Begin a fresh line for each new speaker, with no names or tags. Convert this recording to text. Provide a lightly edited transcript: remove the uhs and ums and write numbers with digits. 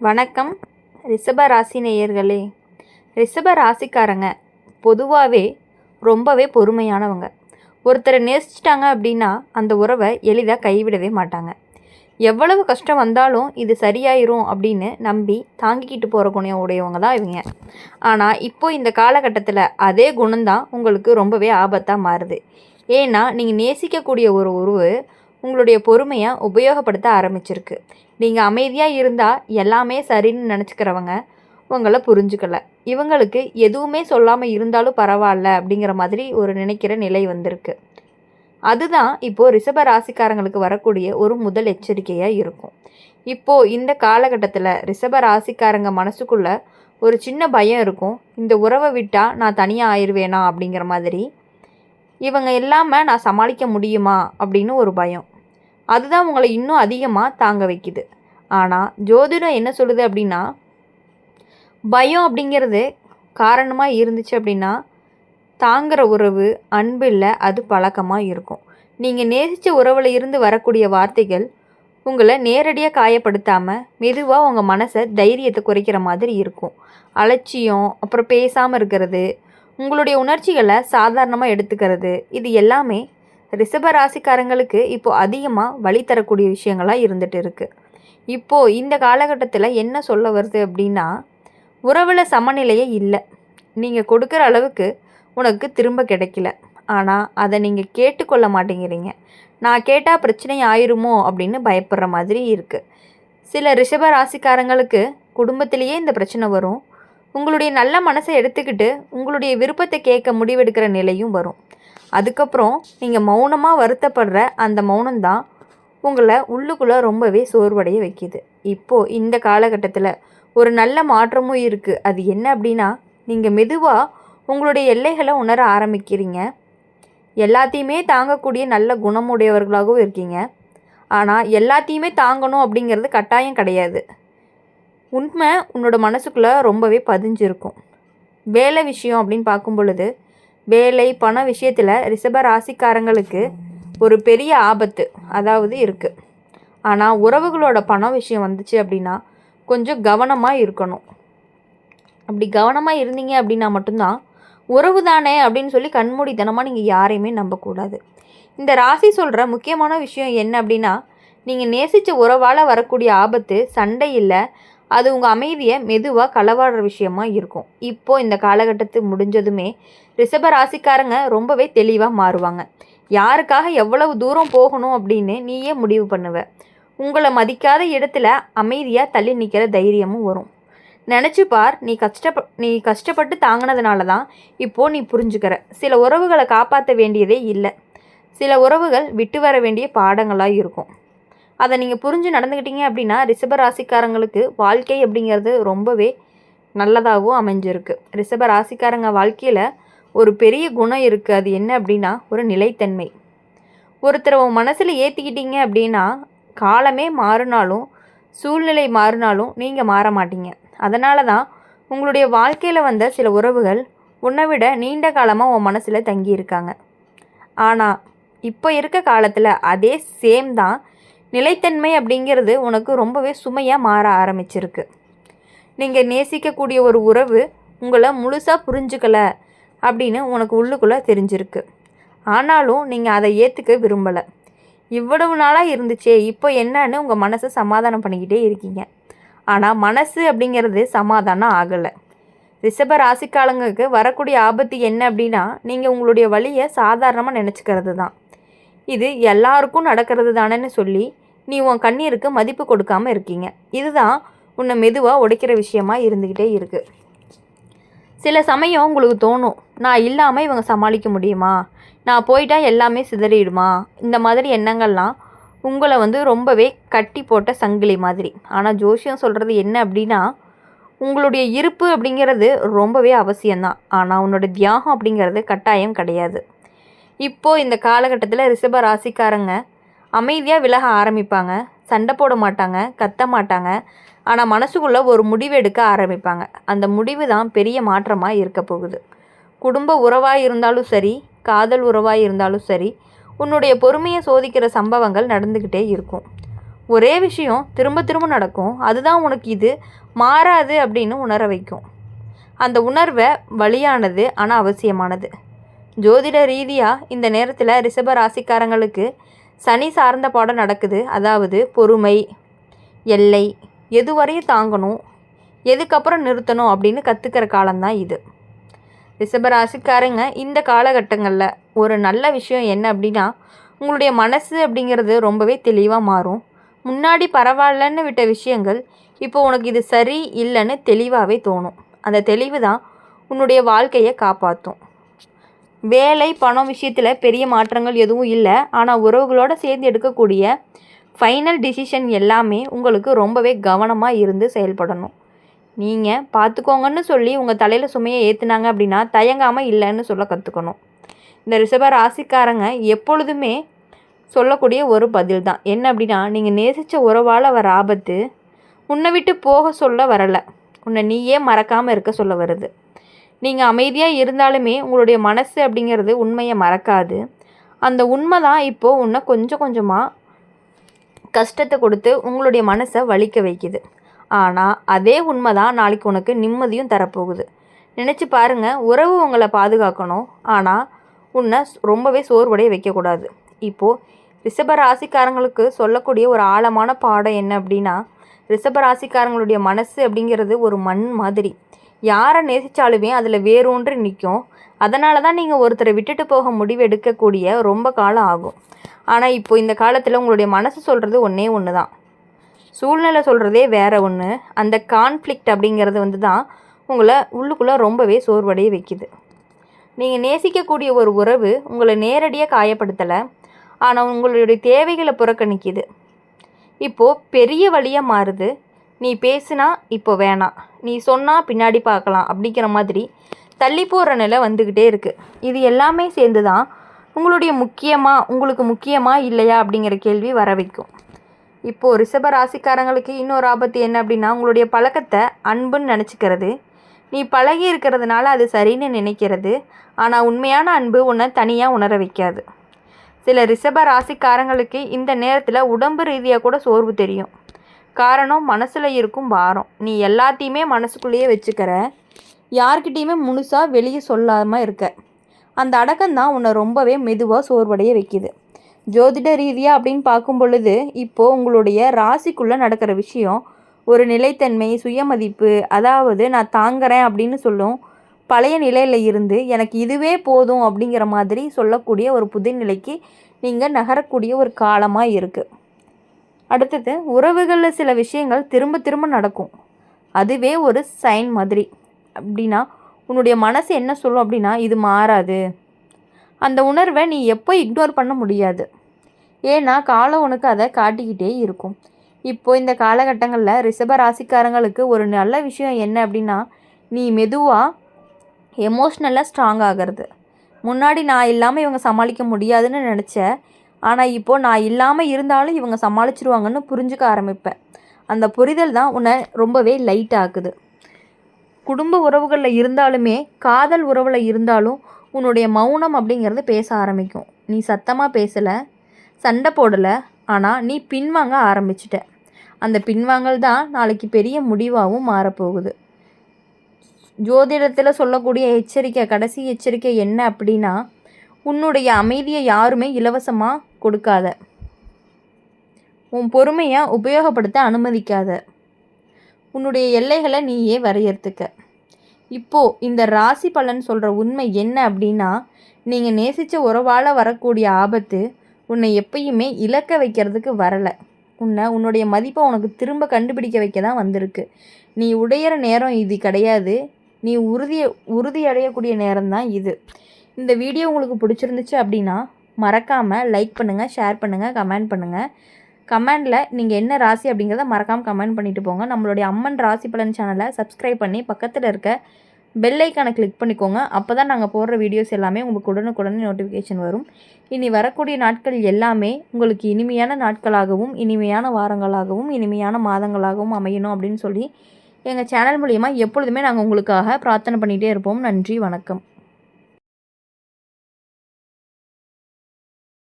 வணக்கம். ரிஷப ராசி நேயர்களே, ரிஷப ராசிக்காரங்க பொதுவாகவே ரொம்பவே பொறுமையானவங்க. ஒருத்தரை நேசிச்சிட்டாங்க அப்படின்னா அந்த உறவை எளிதாக கைவிடவே மாட்டாங்க. எவ்வளவு கஷ்டம் வந்தாலும் இது சரியாயிரும் அப்படின்னு நம்பி தாங்கிக்கிட்டு போகிற குணம் உடையவங்க தான் இவங்க. ஆனால் இப்போ இந்த காலகட்டத்தில் அதே குணம்தான் உங்களுக்கு ரொம்பவே ஆபத்தாக மாறுது. ஏன்னா நீங்கள் நேசிக்கக்கூடிய ஒரு உறவு உங்களுடைய பொறுமையை உபயோகப்படுத்த ஆரம்பிச்சிருக்கு. நீங்கள் அமைதியாக இருந்தால் எல்லாமே சரின்னு நினச்சிக்கிறவங்க உங்களை புரிஞ்சுக்கல. இவங்களுக்கு எதுவுமே சொல்லாமல் இருந்தாலும் பரவாயில்ல அப்படிங்கிற மாதிரி ஒரு நினைக்கிற நிலை வந்திருக்கு. அதுதான் இப்போது ரிஷப ராசிக்காரங்களுக்கு வரக்கூடிய ஒரு முதல் எச்சரிக்கையாக இருக்கும். இப்போது இந்த காலகட்டத்தில் ரிஷப ராசிக்காரங்க மனசுக்குள்ளே ஒரு சின்ன பயம் இருக்கும். இந்த உறவை விட்டால் நான் தனியாக ஆயிடுவேனா அப்படிங்கிற மாதிரி. இவங்க இல்லாமல் நான் சமாளிக்க முடியுமா அப்படின்னு ஒரு பயம். அதுதான் உங்களை இன்னும் அதிகமாக தாங்க வைக்குது. ஆனால் ஜோதிடம் என்ன சொல்லுது அப்படின்னா, பயம் அப்படிங்கிறது காரணமாக இருந்துச்சு அப்படின்னா தாங்குகிற உறவு அன்பு இல்லை, அது பழக்கமாக இருக்கும். நீங்கள் நேசித்த உறவில் இருந்து வரக்கூடிய வார்த்தைகள் உங்களை நேரடியாக காயப்படுத்தாமல் மெதுவாக உங்கள் மனசை தைரியத்தை குறைக்கிற மாதிரி இருக்கும். அலட்சியம், அப்புறம் பேசாமல் இருக்கிறது, உங்களுடைய உணர்ச்சிகளை சாதாரணமாக எடுத்துக்கிறது, இது எல்லாமே ரிஷப ராசிக்காரங்களுக்கு இப்போது அதிகமாக வழி தரக்கூடிய விஷயங்களாக இருந்துகிட்டு இருக்குது. இப்போது இந்த காலகட்டத்தில் என்ன சொல்ல வருது அப்படின்னா, உறவில் சமநிலையே இல்லை. நீங்கள் கொடுக்குற அளவுக்கு உனக்கு திரும்ப கிடைக்கல. ஆனால் அதை நீங்கள் கேட்டுக்கொள்ள மாட்டேங்கிறீங்க. நான் கேட்டால் பிரச்சனை ஆயிருமோ அப்படின்னு பயப்படுற மாதிரி இருக்குது. சில ரிஷப ராசிக்காரங்களுக்கு குடும்பத்திலேயே இந்த பிரச்சனை வரும். உங்களுடைய நல்ல மனசை எடுத்துக்கிட்டு உங்களுடைய விருப்பத்தை கேட்க முடிவெடுக்கிற நிலையும் வரும். அதுக்கப்புறம் நீங்கள் மௌனமாக வருத்தப்படுற அந்த மௌனம்தான் உங்களை உள்ளுக்குள்ளே ரொம்பவே சோர்வடைய வைக்கிது. இப்போது இந்த காலகட்டத்தில் ஒரு நல்ல மாற்றமும் இருக்குது. அது என்ன அப்படின்னா, நீங்கள் மெதுவாக உங்களுடைய எல்லைகளை உணர ஆரம்பிக்கிறீங்க. எல்லாத்தையுமே தாங்கக்கூடிய நல்ல குணமுடையவர்களாகவும் இருக்கீங்க. ஆனால் எல்லாத்தையுமே தாங்கணும் அப்படிங்கிறது கட்டாயம் கிடையாது. உண்மை உன்னோட மனசுக்குள்ளே ரொம்பவே பதிஞ்சிருக்கும். வேலை விஷயம் அப்படின்னு பார்க்கும் பொழுது, வேலை பண விஷயத்தில் ரிஷப ராசிக்காரங்களுக்கு ஒரு பெரிய ஆபத்து அதாவது இருக்குது. ஆனால் உறவுகளோட பண விஷயம் வந்துச்சு அப்படின்னா கொஞ்சம் கவனமாக இருக்கணும். அப்படி கவனமாக இருந்தீங்க அப்படின்னா மட்டும்தான் உறவு தானே அப்படின்னு சொல்லி கண்மூடித்தனமாக நீங்கள் யாரையுமே நம்பக்கூடாது. இந்த ராசி சொல்கிற முக்கியமான விஷயம் என்ன அப்படின்னா, நீங்கள் நேசித்த உறவால் வரக்கூடிய ஆபத்து சண்டை இல்லை, அது உங்கள் அமைதியை மெதுவாக களவாடுற விஷயமா இருக்கும். இப்போது இந்த காலகட்டத்துக்கு முடிஞ்சதுமே ரிஷப ராசிக்காரங்க ரொம்பவே தெளிவாக மாறுவாங்க. யாருக்காக எவ்வளவு தூரம் போகணும் அப்படின்னு நீயே முடிவு பண்ணுவ. உங்களை மதிக்காத இடத்துல அமைதியாக தள்ளி நிற்கிற தைரியமும் வரும். நினச்சி பார், நீ கஷ்டப்பட்டு தாங்கினதுனால தான் இப்போது நீ புரிஞ்சுக்கிற. சில உறவுகளை காப்பாற்ற வேண்டியதே இல்லை. சில உறவுகள் விட்டு வர வேண்டிய பாடங்களாக இருக்கும். அதை நீங்கள் புரிஞ்சு நடந்துக்கிட்டீங்க அப்படின்னா ரிஷப ராசிக்காரங்களுக்கு வாழ்க்கை அப்படிங்கிறது ரொம்பவே நல்லதாகவும் அமைஞ்சிருக்கு. ரிஷப ராசிக்காரங்க வாழ்க்கையில் ஒரு பெரிய குணம் இருக்குது. அது என்ன அப்படின்னா ஒரு நிலைத்தன்மை. ஒருத்தரை உன் மனசில் ஏற்றிக்கிட்டீங்க அப்படின்னா காலமே மாறினாலும் சூழ்நிலை மாறினாலும் நீங்கள் மாற மாட்டீங்க. அதனால தான் உங்களுடைய வாழ்க்கையில் வந்த சில உறவுகள் உன்னை விட நீண்ட காலமாக உன் மனசில் தங்கியிருக்காங்க. ஆனால் இப்போ இருக்க காலத்தில் அதே சேம் தான் நிலைத்தன்மை அப்படிங்கிறது உனக்கு ரொம்பவே சுமையாக மாற ஆரம்பிச்சிருக்கு. நீங்கள் நேசிக்கக்கூடிய ஒரு உறவு உங்களை முழுசாக புரிஞ்சுக்கலை அப்படின்னு உனக்கு உள்ளுக்குள்ளே தெரிஞ்சிருக்கு. ஆனாலும் நீங்கள் அதை ஏற்றுக்க விரும்பலை. இவ்வளவு நாளாக இருந்துச்சே, இப்போ என்னன்னு உங்கள் மனசை சமாதானம் பண்ணிக்கிட்டே இருக்கீங்க. ஆனால் மனசு அப்படிங்கிறது சமாதானம் ஆகலை. ரிஷப ராசிக்காரங்களுக்கு வரக்கூடிய ஆபத்து என்ன அப்படின்னா, நீங்கள் உங்களுடைய வழியை சாதாரணமாக நினச்சிக்கிறது தான். இது எல்லாருக்கும் நடக்கிறது தானேன்னு சொல்லி நீ உன் கண்ணீருக்கு மதிப்பு கொடுக்காமல் இருக்கீங்க. இதுதான் உன்னை மெதுவாக உடைக்கிற விஷயமா இருந்துக்கிட்டே இருக்குது. சில சமயம் உங்களுக்கு தோணும், நான் இல்லாமல் இவங்க சமாளிக்க முடியுமா, நான் போயிட்டா எல்லாமே சிதறிடுமா, இந்த மாதிரி எண்ணங்கள்லாம் உங்களை ரொம்பவே கட்டி போட்ட சங்கிலி மாதிரி. ஆனால் ஜோசியம் சொல்கிறது என்ன அப்படின்னா, உங்களுடைய இருப்பு அப்படிங்கிறது ரொம்பவே அவசியம்தான். ஆனால் உன்னோட தியாகம் அப்படிங்கிறது கட்டாயம் கிடையாது. இப்போது இந்த காலகட்டத்தில் ரிஷப ராசிக்காரங்க அமைதியாக விலக ஆரம்பிப்பாங்க. சண்டை போட மாட்டாங்க, கத்த மாட்டாங்க. ஆனால் மனசுக்குள்ளே ஒரு முடிவு எடுக்க ஆரம்பிப்பாங்க. அந்த முடிவு தான் பெரிய மாற்றமாக இருக்க போகுது. குடும்ப உறவாக இருந்தாலும் சரி, காதல் உறவாக இருந்தாலும் சரி, உன்னுடைய பொறுமையை சோதிக்கிற சம்பவங்கள் நடந்துக்கிட்டே இருக்கும். ஒரே விஷயம் திரும்ப திரும்ப நடக்கும், அதுதான் உனக்கு இது மாறாது அப்படின்னு உணர வைக்கும். அந்த உணர்வை வலியானது ஆனால் அவசியமானது. ஜோதிட ரீதியாக இந்த நேரத்தில் ரிஷப ராசிக்காரங்களுக்கு சனி சார்ந்த பாடம் நடக்குது. அதாவது பொறுமை, எல்லை, எது வரையும் தாங்கணும், எதுக்கப்புறம் நிறுத்தணும் அப்படின்னு கற்றுக்கிற காலம்தான் இது. ரிஷபராசிக்காரங்க இந்த காலகட்டங்களில் ஒரு நல்ல விஷயம் என்ன அப்படின்னா, உங்களுடைய மனசு அப்படிங்கிறது ரொம்பவே தெளிவாக மாறும். முன்னாடி பரவாயில்லன்னு விட்ட விஷயங்கள் இப்போ உனக்கு இது சரி இல்லைன்னு தெளிவாகவே தோணும். அந்த தெளிவு தான் உன்னுடைய வாழ்க்கையை காப்பாற்றும். வேலை பணம் விஷயத்தில் பெரிய மாற்றங்கள் எதுவும் இல்லை. ஆனால் உறவுகளோடு சேர்ந்து எடுக்கக்கூடிய ஃபைனல் டிசிஷன் எல்லாமே உங்களுக்கு ரொம்பவே கவனமாக இருந்து செயல்படணும். நீங்கள் பார்த்துக்கோங்கன்னு சொல்லி உங்கள் தலையில் சுமையை ஏற்றுனாங்க அப்படின்னா தயங்காமல் இல்லைன்னு சொல்ல கற்றுக்கணும். இந்த ரிஷப ராசிக்காரங்க எப்பொழுதுமே சொல்லக்கூடிய ஒரு பதில் தான் என்ன அப்படின்னா, நீங்கள் நேசித்த உறவால் வர ஆபத்து உன்னை விட்டு போக சொல்ல வரலை, உன்னை நீயே மறக்காமல் இருக்க சொல்ல வருது. நீங்கள் அமைதியாக இருந்தாலுமே உங்களுடைய மனசு அப்படிங்கிறது உண்மையை மறக்காது. அந்த உண்மை தான் இப்போது உன்னை கொஞ்சம் கொஞ்சமாக கஷ்டத்தை கொடுத்து உங்களுடைய மனசை வலிக்க வைக்குது. ஆனால் அதே உண்மை தான் நாளைக்கு உனக்கு நிம்மதியும் தரப்போகுது. நினச்சி பாருங்கள், உறவு உங்களை பாதுகாக்கணும், ஆனால் உன்னை ரொம்பவே சோர்வடைய வைக்கக்கூடாது. இப்போது ரிஷப ராசிக்காரங்களுக்கு சொல்லக்கூடிய ஒரு ஆழமான பாடம் என்ன அப்படின்னா, ரிஷப ராசிக்காரங்களுடைய மனசு அப்படிங்கிறது ஒரு மண் மாதிரி. யாரை நேசித்தாலுமே அதில் வேரூன்றி நிற்கும். அதனால தான் நீங்கள் ஒருத்தரை விட்டுட்டு போக முடிவு எடுக்கக்கூடிய ரொம்ப காலம் ஆகும். ஆனால் இப்போது இந்த காலத்தில் உங்களுடைய மனசு சொல்கிறது ஒன்று தான், சூழ்நிலை சொல்கிறதே வேறு ஒன்று. அந்த கான்ஃப்ளிக்ட் அப்படிங்கிறது தான் உங்களை உள்ளுக்குள்ளே ரொம்பவே சோர்வடைய வைக்குது. நீங்கள் நேசிக்கக்கூடிய ஒரு உறவு உங்களை நேரடியாக காயப்படுத்தலை, ஆனால் உங்களுடைய தேவைகளை புறக்கணிக்குது. இப்போது பெரிய வழியாக மாறுது. நீ பேசுனா இப்போ வேணாம், நீ சொன்னால் பின்னாடி பார்க்கலாம் அப்படிங்கிற மாதிரி தள்ளி போகிற நிலை வந்துக்கிட்டே இருக்குது. இது எல்லாமே சேர்ந்து தான் உங்களுக்கு முக்கியமா இல்லையா அப்படிங்கிற கேள்வி வர வைக்கும். இப்போது ரிஷப ராசிக்காரங்களுக்கு இன்னொரு ஆபத்து என்ன அப்படின்னா, உங்களுடைய பழக்கத்தை அன்புன்னு நினச்சிக்கிறது. நீ பழகி இருக்கிறதுனால அது சரின்னு நினைக்கிறது. ஆனால் உண்மையான அன்பு உன்னை தனியாக உணர வைக்காது. சில ரிஷப ராசிக்காரங்களுக்கு இந்த நேரத்தில் உடம்பு ரீதியாக கூட சோர்வு தெரியும். காரணம் மனசில் இருக்கும் பாரம். நீ எல்லாத்தையுமே மனசுக்குள்ளேயே வச்சுக்கிற, யார்கிட்டையுமே முழுசாக வெளியே சொல்லாமல் இருக்க. அந்த அடக்கம்தான் உன்னை ரொம்பவே மெதுவாக சோர்வடைய வைக்கிது. ஜோதிட ரீதியாக அப்படின்னு பார்க்கும் பொழுது இப்போது உங்களுடைய ராசிக்குள்ளே நடக்கிற விஷயம் ஒரு நிலைத்தன்மை, சுயமதிப்பு, அதாவது நான் தாங்குறேன் அப்படின்னு சொல்லும் பழைய நிலையில் இருந்து எனக்கு இதுவே போதும் அப்படிங்கிற மாதிரி சொல்லக்கூடிய ஒரு புதிய நிலைக்கு நீங்கள் நகரக்கூடிய ஒரு காலமாக இருக்குது. அடுத்தது, உறவுகளில் சில விஷயங்கள் திரும்ப திரும்ப நடக்கும். அதுவே ஒரு சைன் மாதிரி. அப்படின்னா உன்னுடைய மனசு என்ன சொல்லும் அப்படின்னா, இது மாறாது. அந்த உணர்வை நீ எப்போ இக்னோர் பண்ண முடியாது. ஏன்னா காலம் உனக்கு அதை காட்டிக்கிட்டே இருக்கும். இப்போது இந்த காலகட்டங்களில் ரிஷப ராசிக்காரங்களுக்கு ஒரு நல்ல விஷயம் என்ன அப்படின்னா, நீ மெதுவாக எமோஷ்னலாக ஸ்ட்ராங் ஆகிறது. முன்னாடி நான் இல்லாமல் இவங்க சமாளிக்க முடியாதுன்னு நினச்ச, ஆனால் இப்போது நான் இல்லாமல் இருந்தாலும் இவங்க சமாளிச்சிருவாங்கன்னு புரிஞ்சுக்க ஆரம்பிப்பேன். அந்த புரிதல் தான் உன்னை ரொம்பவே லைட் ஆக்குது. குடும்ப உறவுகளில் இருந்தாலுமே காதல் உறவில் இருந்தாலும் உன்னுடைய மௌனம் அப்படிங்கிறது பேச ஆரம்பிக்கும். நீ சத்தமாக பேசலை, சண்டை போடலை, ஆனால் நீ பின்வாங்க ஆரம்பிச்சிட்ட. அந்த பின்வாங்கல் தான் நாளைக்கு பெரிய முடிவாகவும் மாறப்போகுது. ஜோதிடத்தில் சொல்லக்கூடிய எச்சரிக்கை, கடைசி எச்சரிக்கை என்ன அப்படின்னா, உன்னுடைய அமைதியை யாருமே இலவசமாக கொடுக்காத, உன் பொறுமையை உபயோகப்படுத்த அனுமதிக்காத, உன்னுடைய எல்லைகளை நீயே வரையறுத்துக்க. இப்போது இந்த ராசி பலன் சொல்கிற உண்மை என்ன அப்படின்னா, நீங்கள் நேசித்த உறவால் வரக்கூடிய ஆபத்து உன்னை எப்பயுமே இழக்க வைக்கிறதுக்கு வரலை. உன்னுடைய மதிப்பை உனக்கு திரும்ப கண்டுபிடிக்க வைக்க தான் வந்திருக்கு. நீ உடையிற நேரம் இது கிடையாது. நீ உறுதியடையக்கூடிய நேரம்தான் இது. இந்த வீடியோ உங்களுக்கு பிடிச்சிருந்துச்சு அப்படின்னா மறக்காமல் லைக் பண்ணுங்கள், ஷேர் பண்ணுங்கள், கமெண்ட் பண்ணுங்கள். கமெண்டில் நீங்கள் என்ன ராசி அப்படிங்கிறத மறக்காமல் கமெண்ட் பண்ணிவிட்டு போங்க. நம்மளுடைய அம்மன் ராசி பலன் சேனலை சப்ஸ்கிரைப் பண்ணி பக்கத்தில் இருக்க பெல் ஐக்கானை கிளிக் பண்ணிக்கோங்க. அப்போ தான் நாங்கள் போடுற வீடியோஸ் எல்லாமே உங்களுக்கு உடனுக்குடனே நோட்டிஃபிகேஷன் வரும். இனி வரக்கூடிய நாட்கள் எல்லாமே உங்களுக்கு இனிமையான நாட்களாகவும், இனிமையான வாரங்களாகவும், இனிமையான மாதங்களாகவும் அமையணும் அப்படின்னு சொல்லி எங்கள் சேனல் மூலிமா எப்பொழுதுமே நாங்கள் உங்களுக்காக பிரார்த்தனை பண்ணிகிட்டே இருப்போம். நன்றி, வணக்கம்.